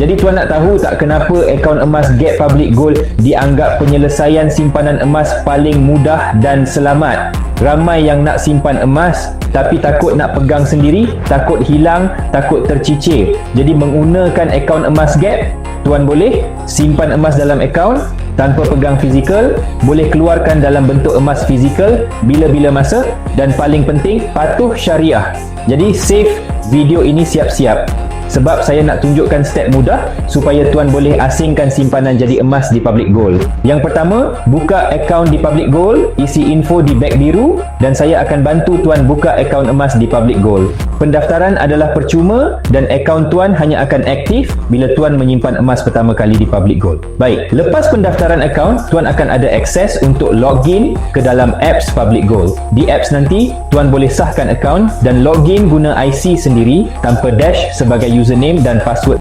Jadi tuan nak tahu tak kenapa akaun emas Get Public Gold dianggap penyelesaian simpanan emas paling mudah dan selamat? Ramai yang nak simpan emas tapi takut nak pegang sendiri, takut hilang, takut tercicir. Jadi menggunakan akaun emas Get, tuan boleh simpan emas dalam akaun tanpa pegang fizikal, boleh keluarkan dalam bentuk emas fizikal bila-bila masa, dan paling penting patuh syariah. Jadi save video ini siap-siap, sebab saya nak tunjukkan step mudah supaya tuan boleh asingkan simpanan jadi emas di Public Gold. Yang pertama, buka akaun di Public Gold, isi info di beg biru, dan saya akan bantu tuan buka akaun emas di Public Gold. Pendaftaran adalah percuma dan akaun tuan hanya akan aktif bila tuan menyimpan emas pertama kali di Public Gold. Baik, lepas pendaftaran akaun, tuan akan ada akses untuk login ke dalam apps Public Gold. Di apps nanti, tuan boleh sahkan akaun dan login guna IC sendiri tanpa dash sebagai username dan password